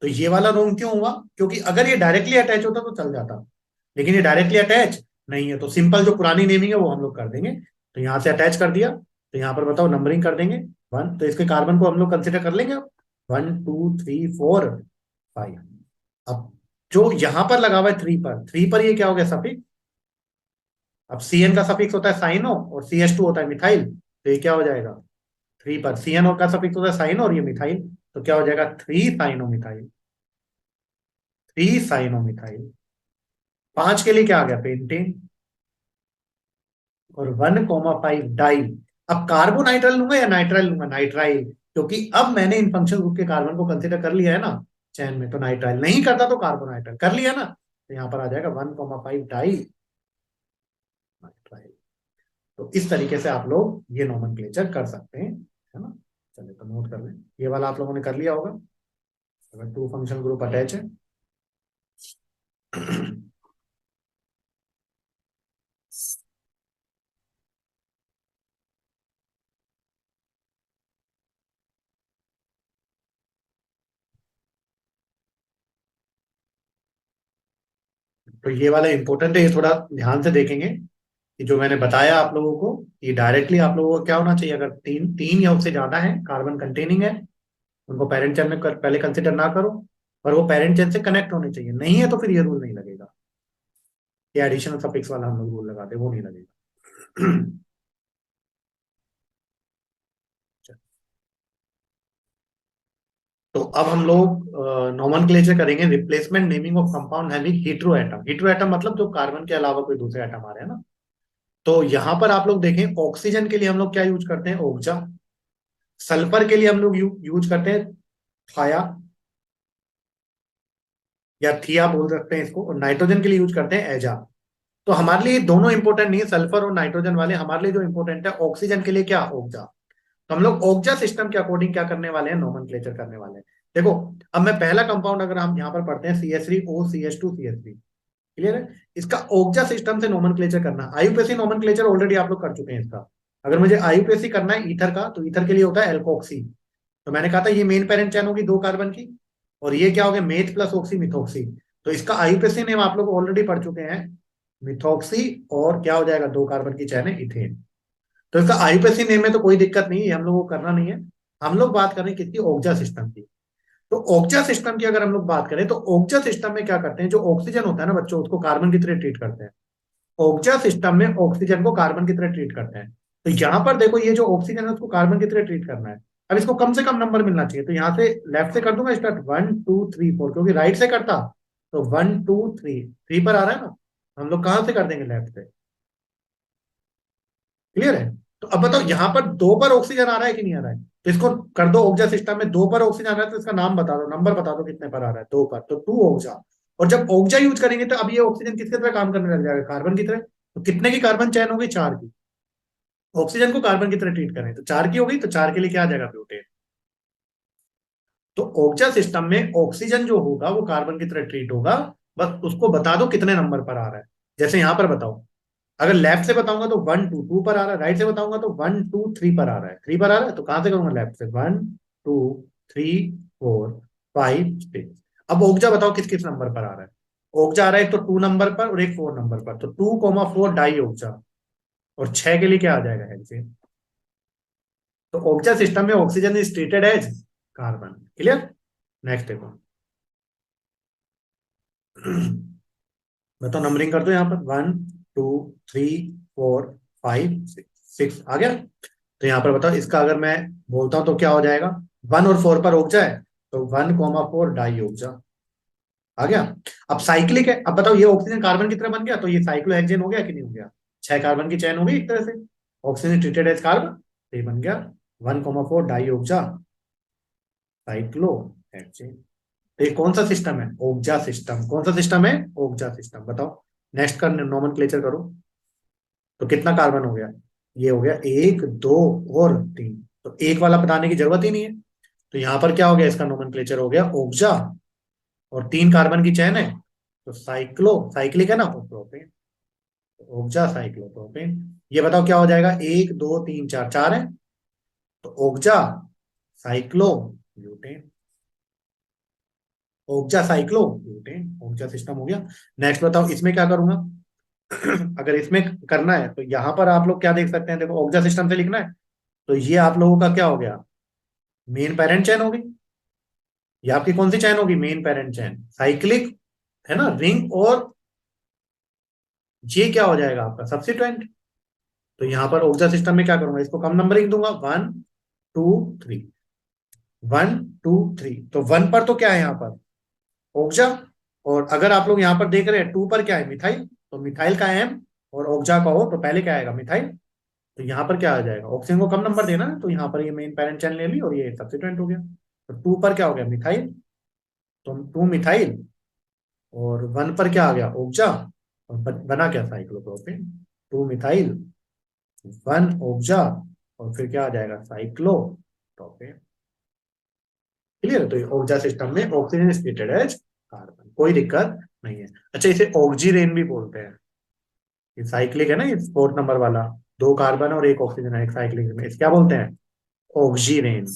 [SPEAKER 1] तो ये वाला रोम क्यों हुआ, क्योंकि अगर ये डायरेक्टली अटैच होता तो चल जाता, लेकिन ये डायरेक्टली अटैच नहीं है। तो सिंपल जो पुरानी नेमिंग है वो हम लोग कर देंगे। तो यहां से अटैच कर दिया, तो यहां पर बताओ नंबरिंग कर देंगे वन, तो इसके कार्बन को हम लोग कंसिडर कर लेंगे। 1 2 3 4 5। अब जो यहां पर लगा हुआ है थ्री पर ये क्या हो गया सफिक्स। अब सीएन का सफिक्स होता है साइनो और CH2 होता है मिथाइल, तो ये क्या हो जाएगा, थ्री पर सीएन और का सफिक्स होता है साइनो और ये मिथाइल, तो क्या हो जाएगा 3 साइनो मिथाइल। 3 cyano methyl. 5 के लिए क्या आ गया पेंटेन, और 1,5 डाई। अब कार्बोनाइट्राइल लूंगा या नाइट्राइल लूंगा, नाइट्राइल, क्योंकि अब मैंने इन फंक्शन ग्रुप के कार्बन को कंसिडर कर लिया है ना चैन में। तो नाइट्राइल नहीं करता तो कार्बोनाइट्राइल कर लिया ना, तो यहाँ पर आ जाएगा 1,5 डाई नाइट्राइल। तो इस तरीके से आप लोग ये नोमेनक्लेचर कर सकते हैं, है ना। चलिए तो नोट कर लें, ये वाला आप लोगों ने कर लिया होगा, अगर टू फंक्शन ग्रुप अटैच है। तो ये वाला इंपॉर्टेंट है, ये थोड़ा ध्यान से देखेंगे कि जो मैंने बताया आप लोगों को, ये डायरेक्टली आप लोगों को क्या होना चाहिए, अगर तीन तीन या उससे ज्यादा है कार्बन कंटेनिंग है, उनको पेरेंट चेन में पहले कंसिडर ना करो, और वो पेरेंट चेन से कनेक्ट होने चाहिए। नहीं है तो फिर ये रूल नहीं लगेगा, ये एडिशनल सफिक्स वाला हम लोग रूल लगाते हैं, वो नहीं लगेगा। तो अब हम लोग नोमेनक्लेचर करेंगे replacement naming of compound having hetero atom. Hetero atom मतलब जो कार्बन के अलावा कोई दूसरे एटम आ रहे हैं ना। तो यहां पर आप लोग देखें, ऑक्सीजन के लिए हम लोग क्या यूज करते हैं, ओक्जा। सल्फर के लिए हम लोग यूज करते हैं थाया या थिया बोल सकते हैं इसको, और नाइट्रोजन के लिए यूज करते हैं एजा। तो हमारे लिए दोनों इंपॉर्टेंट नहीं है, सल्फर और नाइट्रोजन वाले। हमारे लिए जो इंपॉर्टेंट है ऑक्सीजन के लिए क्या, ओक्जा। तो हम लोग ओक्जा सिस्टम के अकॉर्डिंग क्या करने वाले हैं, नोमेनक्लेचर करने वाले हैं। देखो, अब मैं पहला कंपाउंड अगर हम यहाँ पर पढ़ते हैं CH3O CH2CH3, क्लियर है। इसका ओक्जा सिस्टम से नोमेनक्लेचर करना, आईयूपीएसी नोमेनक्लेचर ऑलरेडी आप लोग कर चुके हैं इसका। अगर मुझे आईयूपीएसी करना है ईथर का, तो ईथर के लिए होता है एल्कोक्सी। तो मैंने कहा था ये मेन पेरेंट चैन होगी 2 कार्बन की, और ये क्या हो गया, मेथ प्लस ऑक्सी मिथोक्सी। तो इसका आईयूपीएसी नेम आप लोग ऑलरेडी पढ़ चुके हैं, मिथोक्सी, और क्या हो जाएगा 2 कार्बन की चैन है इथेन। तो इसका आईयूपीएसी नेम में तो कोई दिक्कत नहीं है, हम लोग को करना नहीं है। हम लोग बात कर रहे हैं किसकी, ओक्जा सिस्टम की। तो ओक्जा सिस्टम की अगर हम लोग बात करें, तो ओक्जा सिस्टम में क्या करते हैं, जो ऑक्सीजन होता है ना बच्चों, उसको कार्बन की तरह ट्रीट करते हैं। ओक्जा सिस्टम में ऑक्सीजन को कार्बन की तरह ट्रीट करते हैं। तो यहां पर देखो, ये जो ऑक्सीजन है उसको कार्बन की तरह ट्रीट करना है। अब इसको कम से कम नंबर मिलना चाहिए, तो यहां से लेफ्ट से कर दूंगा स्टार्ट, 1 2 3 4, क्योंकि राइट से करता तो 1 2 3, 3 पर आ रहा है ना, हम लोग कहां से कर देंगे, लेफ्ट से। क्लियर है। तो अब बताओ यहां पर 2 पर ऑक्सीजन आ रहा है कि नहीं आ रहा है, तो इसको कर दो, ऊर्जा सिस्टम में 2 पर ऑक्सीजन आ रहा है, तो इसका नाम बता दो, नंबर बता दो कितने पर आ रहा है, 2 पर, तो 2 ऊर्जा। और जब ऊर्जा यूज करेंगे तो अब ये ऑक्सीजन किसकी तरह काम करने लग जाएगा, कार्बन की तरह। तो कितने की कार्बन चैन होगी, 4 की। ऑक्सीजन को कार्बन की तरह ट्रीट करें तो 4 की होगी, तो 4 के लिए क्या आ जाएगा, ब्यूटेन। तो ऊर्जा सिस्टम में ऑक्सीजन जो होगा वो कार्बन की तरह ट्रीट होगा। बस उसको बता दो कितने नंबर पर आ रहा है। जैसे यहां पर बताओ, अगर लेफ्ट से बताऊंगा तो 1 2 2 पर आ रहा है, राइट से बताऊंगा तो 1 2 3 पर आ रहा है, 3 पर आ रहा है, तो कहां से करूंगा, लेफ्ट से, 1 2 3 4 5 6। अब ओक्जा बताओ किस किस नंबर पर आ रहा है। ओक्जा आ रहा है एक तो 2 नंबर पर और एक 4 नंबर पर, तो 2,4 डाई ओक्जा, और 6 के लिए क्या आ जाएगा, हेक्सेन। तो ओक्जा सिस्टम में oxygen is treated as carbon. Clear. Next देखो। बताओ नंबरिंग कर दो यहाँ पर, 1 2 3 4 5 6 आ गया। तो यहाँ पर बताओ इसका अगर मैं बोलता हूं तो क्या हो जाएगा, 1 और 4 पर उग जाए, तो 1,4 डाई ऊर्जा आ गया। अब साइक्लिक है, अब बताओ ये ऑक्सीजन कार्बन की तरह बन गया, तो ये साइक्लोहेक्सेन हो गया कि नहीं हो गया? 6 कार्बन की चैन हो गई एक तरह से, ऑक्सीजन ट्रीटेड एज कार्बन, तो ये बन गया 1,4 डाई ऊर्जा साइक्लोहेक्सेन। तो ये कौन सा सिस्टम है? ऊर्जा सिस्टम। कौन सा सिस्टम है? ऊर्जा सिस्टम। बताओ नेक्स्ट का नोमेनक्लेचर करो। तो कितना कार्बन हो गया? ये हो गया 1, 2 और 3। तो एक वाला बताने की जरूरत ही नहीं है। तो यहां पर क्या हो गया? इसका नोमेनक्लेचर हो गया ऊर्जा, और 3 कार्बन की चैन है, तो साइक्लिक है ना, तो प्रोपेन। ऊर्जा साइक्लोप्रोपेन। ये बताओ क्या हो जाएगा? 1, 2, 3, 4, 4 है, तो ऊर्जा साइक्लो ब्यूटेन। ऊर्जा साइक्लो ब्यूटेन, ऊर्जा सिस्टम हो गया। नेक्स्ट बताओ इसमें क्या करूंगा? अगर इसमें करना है तो यहां पर आप लोग क्या देख सकते हैं, देखो ऊर्जा सिस्टम से लिखना है, तो ये आप लोगों का क्या हो गया? मेन पेरेंट चैन होगी। ये आपकी कौन सी चैन होगी? मेन पेरेंट चैन साइक्लिक, है ना, रिंग। और ये क्या हो जाएगा आपका? सब्सिट्यूएंट। तो यहां पर ऊर्जा सिस्टम में क्या करूंगा? इसको कम नंबरिंग दूंगा, 1, 2, 3। 1, 2, 3, तो 1 पर तो क्या है यहाँ पर? ऊर्जा। और अगर आप लोग यहाँ पर देख रहे हैं 2 पर क्या है? मिथाइल। तो मिथाइल का एम और ऊर्जा का हो, तो पहले क्या आएगा? मिथाइल। तो यहाँ पर क्या आ जाएगा? ऑक्सीजन को कम नंबर देना है, तो यहाँ पर ये मेन पेरेंट चैन ले ली और ये सब्सिट्यूएंट हो गया। तो 2 पर क्या हो गया? मिथाइल। तो 2 मिथाइल, और 1 पर क्या आ गया? ऊर्जा। और बना क्या? साइक्लोप्रोपेन। 2 मिथाइल, 1 ऊर्जा, और फिर क्या आ जाएगा? साइक्लोप्रोपेन। क्लियर है? तो ये ऊर्जा सिस्टम में oxygen is treated as carbon, कोई दिक्कत नहीं है। अच्छा, इसे ऑक्जीरेन भी बोलते हैं। ये साइक्लिक है ना, ये 4 नंबर वाला, 2 कार्बन और 1 ऑक्सीजन है एक साइक्लिक में, इसे क्या बोलते हैं? ऑक्जीरेन।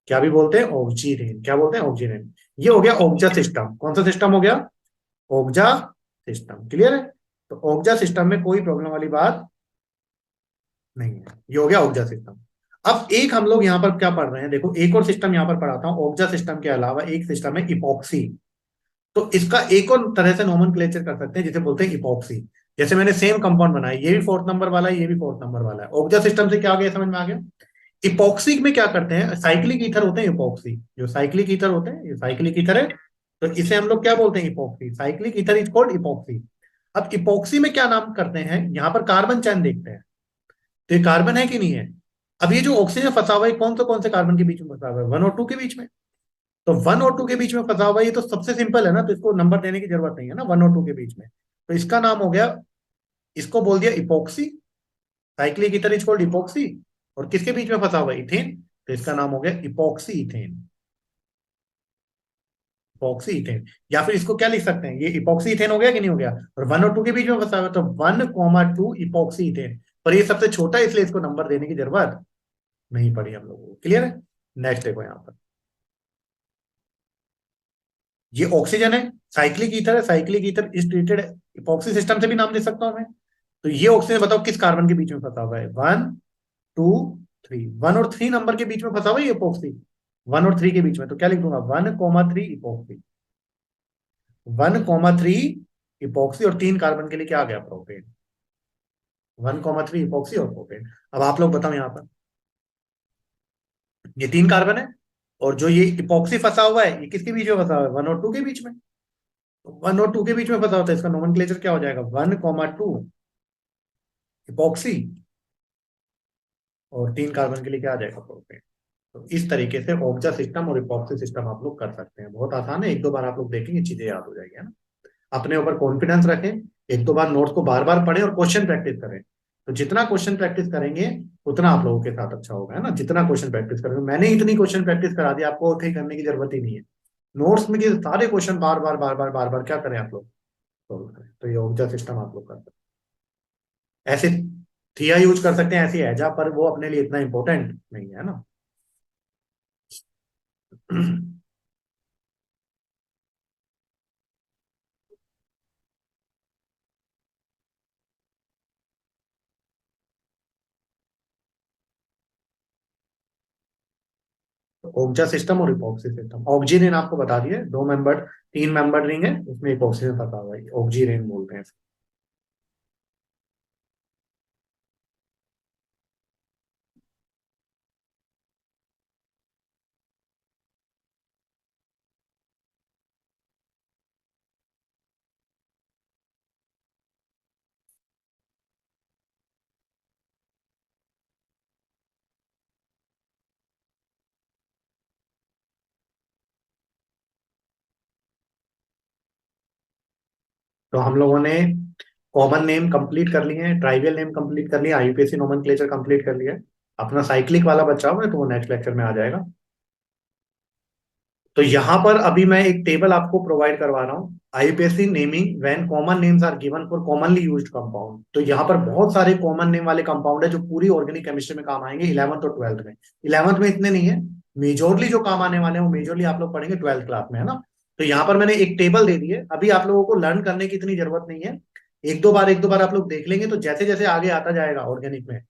[SPEAKER 1] क्या भी बोलते हैं? ऑक्जीरेन। क्या बोलते हैं? ऑक्जीरेन। ये हो गया ऊर्जा सिस्टम। कौन सा सिस्टम हो गया? ऊर्जा सिस्टम। क्लियर है? तो ऊर्जा सिस्टम में कोई प्रॉब्लम वाली बात नहीं है। ये हो गया ऊर्जा सिस्टम। अब एक हम लोग यहाँ पर क्या पढ़ रहे हैं, देखो एक और सिस्टम यहाँ पर पढ़ाता हूँ। ऊर्जा सिस्टम के अलावा एक सिस्टम है इपॉक्सी। तो इसका एक और तरह से नोमेनक्लेचर कर सकते हैं, जिसे बोलते हैं इपॉक्सी। जैसे मैंने सेम कंपाउंड बनाया, ये भी 4 नंबर वाला है, ये भी 4 नंबर वाला है। ऊर्जा सिस्टम से क्या आ गया? समझ में आ गया? इपॉक्सी में क्या करते हैं? साइक्लिक ईथर होते हैं इपॉक्सी, जो साइक्लिक ईथर होते हैं, ये साइक्लिक ईथर है, तो इसे हम लोग क्या बोलते हैं? Epoxy. Cyclic ether is called epoxy. अब इपॉक्सी में क्या नाम करते हैं? यहाँ पर कार्बन चैन देखते हैं, तो ये कार्बन है कि नहीं है? अब ये जो ऑक्सीजन फंसा हुआ है, कौन से कार्बन के बीच में फंसा हुआ है? 1 और 2 के बीच में। तो 1 और 2 के बीच में फंसा हुआ है, ये तो सबसे सिंपल है ना, तो इसको नंबर देने की जरूरत नहीं है ना, 1 और 2 के बीच में। तो इसका नाम हो गया, इसको बोल दिया epoxy. Cyclic ether is called epoxy. और किसके बीच में फंसा हुआ है? इथेन। तो इसका नाम हो गया इपोक्सी इथेन। Epoxy ethane. या फिर इसको क्या लिख सकते हैं? ये इपोक्सी इथेन हो गया कि नहीं हो गया? और 1 और 2 के बीच में फंसा हुआ है, तो 1,2 इपोक्सी इथेन। पर ये सबसे छोटा है, इसलिए इसको नंबर देने की जरूरत नहीं पड़ी हम लोगों को। क्लियर है? नेक्स्ट देखो यहाँ पर, ये ऑक्सीजन है, साइक्लिक ईथर है, cyclic ether is treated, epoxy system से भी नाम दे सकता हूं मैं। तो ये ऑक्सीजन बताओ किस कार्बन के बीच में फंसा हुआ है? 1, 2, 3। 1 और 3 नंबर के बीच में फंसा हुआ है ये इपॉक्सी, 1 और 3 के बीच में। तो क्या लिख दूंगा? 1,3 इपॉक्सी। 1,3 इपॉक्सी, और 3 कार्बन के लिए क्या आ गया? प्रोपेन। 1,3 इपॉक्सी और प्रोपेन। अब आप लोग बताओ यहाँ पर, ये 3 कार्बन है, और जो ये इपॉक्सी फंसा हुआ है, ये किसके बीच में फंसा हुआ है? 1 और 2 के बीच में। 1 और 2 के बीच में फंसा होता है, इसका नोमेनक्लेचर क्या हो जाएगा? 1,2 इपॉक्सी, और 3 कार्बन के लिए क्या आ जाएगा? प्रोपेन। तो इस तरीके से ऊर्जा सिस्टम और इपॉक्सी सिस्टम आप लोग कर सकते हैं। बहुत आसान है, 1-2 बार आप लोग देखेंगे चीजें याद हो जाएगी, है ना। अपने ऊपर कॉन्फिडेंस रखें, 1-2 बार नोट्स को बार बार पढ़ें और क्वेश्चन प्रैक्टिस करें। तो जितना क्वेश्चन प्रैक्टिस करेंगे, उतना आप लोगों के साथ अच्छा होगा, है ना। जितना क्वेश्चन प्रैक्टिस करेंगे, मैंने इतनी क्वेश्चन प्रैक्टिस करा दी, आपको और कहीं करने की जरूरत ही नहीं है। नोट्स में के सारे क्वेश्चन बार बार बार बार बार बार क्या करें आप लोग? सोल्व करें। तो ये ऊर्जा सिस्टम आप लोग कर सकते हैं। ऐसे थिया यूज कर सकते हैं, ऐसी हैजा, पर वो अपने लिए इतना इंपॉर्टेंट नहीं है ना। ऊर्जा सिस्टम और इपॉक्सी सिस्टम। ऑक्जीरेन आपको बता दिए, 2 मेंबर, 3 मेंबर रिंग है, उसमें इपॉक्सी में फंसा हुआ है, ऑक्जीरेन बोलते हैं। तो हम लोगों ने कॉमन नेम कंप्लीट कर लिए हैं, ट्राइवियल नेम कंप्लीट कर लिया, आईयूपीएसी नोमेनक्लेचर कंप्लीट कर लिया है। अपना साइक्लिक वाला बचा हुआ है, तो वो नेक्स्ट लेक्चर में आ जाएगा। तो यहाँ पर अभी मैं एक टेबल आपको प्रोवाइड करवा रहा हूँ, IUPAC naming when common names are given for commonly used compound. तो यहाँ पर बहुत सारे कॉमन नेम वाले कंपाउंड है जो पूरी ऑर्गेनिक केमिस्ट्री में काम आएंगे 11th और 12th में। 11th में इतने नहीं है, मेजोरली जो काम आने वाले हैं वो मेजोरली आप लोग पढ़ेंगे 12th क्लास में, है ना। तो यहाँ पर मैंने एक टेबल दे दी है, अभी आप लोगों को लर्न करने की इतनी जरूरत नहीं है। एक दो बार आप लोग देख लेंगे तो जैसे जैसे आगे आता जाएगा ऑर्गेनिक में,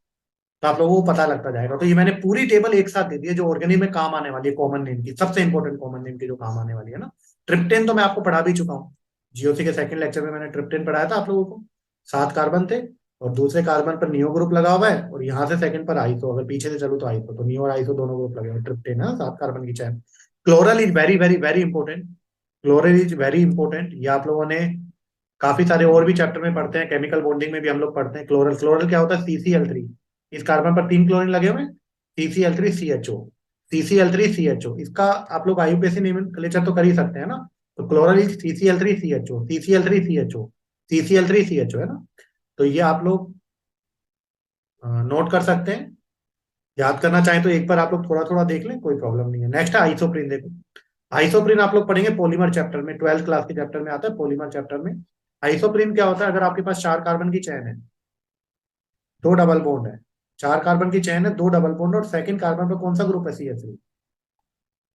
[SPEAKER 1] तो आप लोगों को पता लगता जाएगा। तो ये मैंने पूरी टेबल एक साथ दे दी है जो ऑर्गेनिक में काम आने वाली है, कॉमन नेम की, सबसे इंपॉर्टेंट कॉमन नेम की जो काम आने वाली है ना। ट्रिप्टेन तो मैं आपको पढ़ा भी चुका हूँ, जीओसी के सेकंड लेक्चर में मैंने ट्रिप्टेन पढ़ाया था आप लोगों को। 7 कार्बन थे और दूसरे कार्बन पर नियो ग्रुप लगा हुआ है, और यहाँ से सेकंड पर आइसो, अगर पीछे से चलूँ तो आइसो, तो नियो और आइसो दोनों ग्रुप लगे हुए हैं, ट्रिप्टेन है 7 कार्बन की chain. Chloral is very very very important, chloral is very important. ये आप लोगों ने काफी सारे और भी चैप्टर में पढ़ते हैं, केमिकल बॉन्डिंग में भी हम लोग पढ़ते हैं क्लोरल। क्लोरल क्या होता है? CCl3, इस कार्बन पर 3 क्लोरीन लगे हुए हैं, CCl3CHO, CCl3CHO। इसका आप लोग आईयूपीएसी नोमेनक्लेचर तो कर ही सकते हैं ना। तो chloral is CCl3CHO, CCl3CHO, CCl3CHO, है ना। तो ये आप लोग नोट कर सकते हैं, याद करना चाहें तो एक बार आप लोग थोड़ा थोड़ा देख लें, कोई प्रॉब्लम नहीं है। नेक्स्ट है आइसोप्रीन। देखो, आइसोप्रीन आप लोग पढ़ेंगे पॉलीमर चैप्टर में, 12th क्लास के चैप्टर में आता है, पॉलीमर चैप्टर में। आइसोप्रीन क्या होता है? अगर आपके पास 4 कार्बन की चेन है, 2 डबल बॉन्ड है, 4 कार्बन की चेन है, 2 डबल बॉन्ड, और सेकंड कार्बन पर कौन सा ग्रुप है? CH3।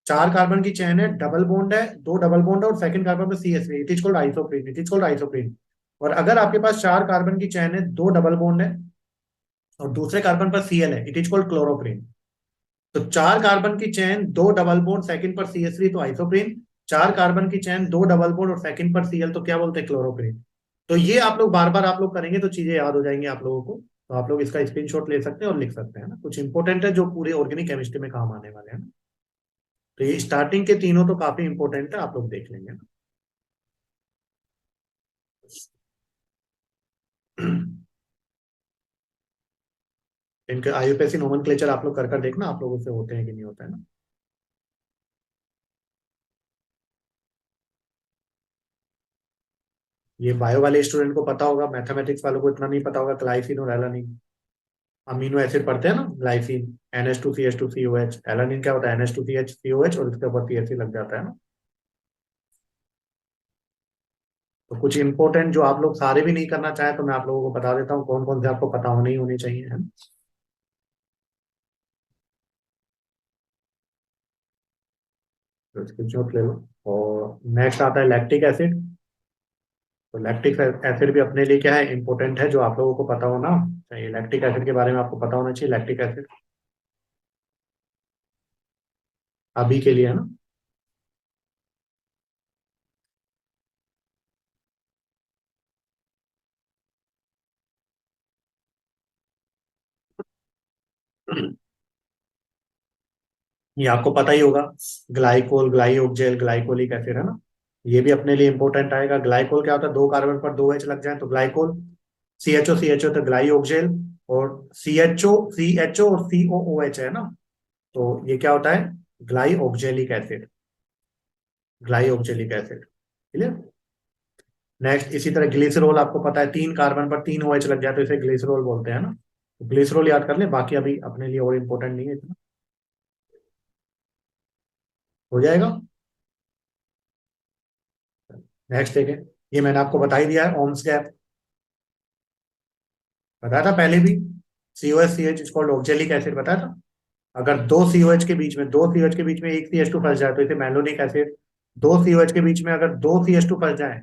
[SPEAKER 1] 4 कार्बन की चेन है, डबल बॉन्ड है, 2 डबल बॉन्ड है, और सेकंड कार्बन पर CH3, it is called isoprene, it is called isoprene. और अगर आपके पास 4 कार्बन की चेन है, 2 डबल बॉन्ड है, और दूसरे कार्बन पर Cl है, इट इज कॉल्ड क्लोरोप्रीन। तो 4 कार्बन की चेन, 2 डबल बॉन्ड, सेकंड पर CH3, तो आइसोप्रीन। 4 कार्बन की चेन, 2 डबल बॉन्ड और सेकंड पर Cl, तो क्या बोलते हैं? क्लोरोप्रीन। तो ये आप लोग बार बार आप लोग करेंगे तो चीजें याद हो जाएंगी आप लोगों को। तो आप लोग इसका स्क्रीनशॉट ले सकते हैं और लिख सकते हैं ना, कुछ इंपॉर्टेंट है जो पूरे ऑर्गेनिक केमिस्ट्री में काम आने वाले हैं ना। तो ये स्टार्टिंग के तीनों तो काफी इंपॉर्टेंट है, आप लोग देख लेंगे ना। इनके आईयूपीएसी नोमेनक्लेचर आप लोग कर कर देखना, आप लोगों से होते हैं कि नहीं होता है ना। ये बायो वाले स्टूडेंट को पता होगा, मैथमेटिक्स वालों को इतना नहीं पता होगा, ग्लाइसिन और एलानिन, अमीनो एसिड पढ़ते हैं ना, ग्लाइसिन, NH2CH2COH, एलानिन क्या होता है? NH2CH COH, और इसके ऊपर CH लग जाता है ना। तो कुछ इंपॉर्टेंट जो आप लोग सारे भी नहीं करना चाहें तो मैं आप लोगों को बता देता हूँ कौन कौन से आपको पता होने ही होने चाहिए, है ना। तो इसकी नोट ले लो। और नेक्स्ट आता है लैक्टिक एसिड। तो लैक्टिक एसिड भी अपने लिए क्या है? इंपॉर्टेंट है, जो आप लोगों को पता होना चाहिए। लैक्टिक एसिड के बारे में आपको पता होना चाहिए, लैक्टिक एसिड अभी के लिए, है ना। ये आपको पता ही होगा, ग्लाइकोल, ग्लाइओक्जेल, ग्लाइकोलिक एसिड, है ना। ये भी अपने लिए इंपॉर्टेंट आएगा। ग्लाइकोल क्या होता है? 2 कार्बन पर 2 H लग जाए तो ग्लाइकोल। CHO तो ग्लाइओक्जेल, और CHO और COOH, है ना। तो ये क्या होता है? ग्लाइओक्जेलिक एसिड, ग्लाइओक्जेलिक एसिड, क्लियर। नेक्स्ट इसी तरह ग्लिसरॉल, आपको पता है 3 कार्बन पर 3 OH लग जाए तो इसे ग्लिसरॉल बोलते हैं ना। तो ग्लिसरॉल याद कर ले, बाकी अभी अपने लिए और इंपॉर्टेंट नहीं है इतना। हो जाएगा। नेक्स्ट देखें, ये मैंने आपको बता ही दिया है, ओम्स गैप बताया था पहले भी। COH CH is called oxalic acid बताया था। अगर दो COH के बीच में एक CH2 फंस जाए तो इसे मैलोनिक एसिड। 2 COH के बीच में अगर 2 CH2 फंस जाए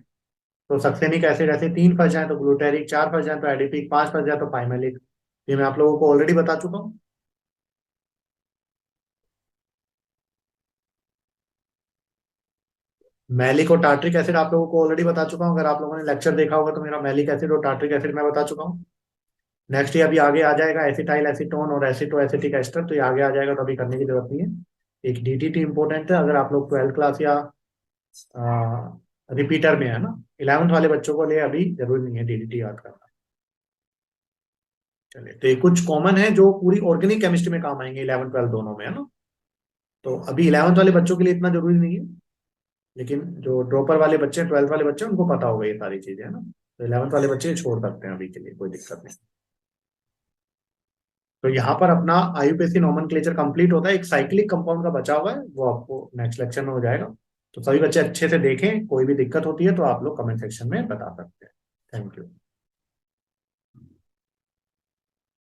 [SPEAKER 1] तो सक्सेनिक एसिड। ऐसे 3 फंस जाए तो ग्लूटेरिक, 4 फंस जाए तो एडिपिक, 5 फंस जाए तो पाइमेलिक। ये मैं आप लोगों को ऑलरेडी बता चुका हूँ। मैलिक और टार्ट्रिक एसिड आप लोगों को ऑलरेडी बता चुका हूँ, अगर आप लोगों ने लेक्चर देखा होगा तो मेरा मैलिक एसिड और टार्ट्रिक एसिड मैं बता चुका हूँ। नेक्स्ट ये अभी आगे आ जाएगा एसिटाइल एसीटोन और एसिटो एसिटिक एस्टर, तो ये आगे आ जाएगा तो अभी करने की जरूरत नहीं है। एक DDT इंपॉर्टेंट है, अगर आप लोग 12th क्लास या रिपीटर में है ना। 11th वाले बच्चों को लिए अभी जरूरी नहीं है DDT याद करना। चलिए, तो ये कुछ कॉमन है जो पूरी ऑर्गेनिक केमिस्ट्री में काम आएंगे 11th 12th दोनों में, है ना। तो अभी 11th वाले बच्चों के लिए इतना जरूरी नहीं है, लेकिन जो ड्रॉपर वाले बच्चे हैं, 12th वाले बच्चे हैं, उनको पता होगा ये सारी चीजें, है ना। तो 11th वाले बच्चे ये छोड़ सकते हैं अभी के लिए, कोई दिक्कत नहीं। तो यहाँ पर अपना आईयूपीएसी नोमेनक्लेचर कंप्लीट होता है। एक साइक्लिक कंपाउंड का बचा हुआ है, वो आपको नेक्स्ट लेक्चर में हो जाएगा। तो सभी बच्चे अच्छे से देखें, कोई भी दिक्कत होती है तो आप लोग कमेंट सेक्शन में बता सकते हैं। Thank you.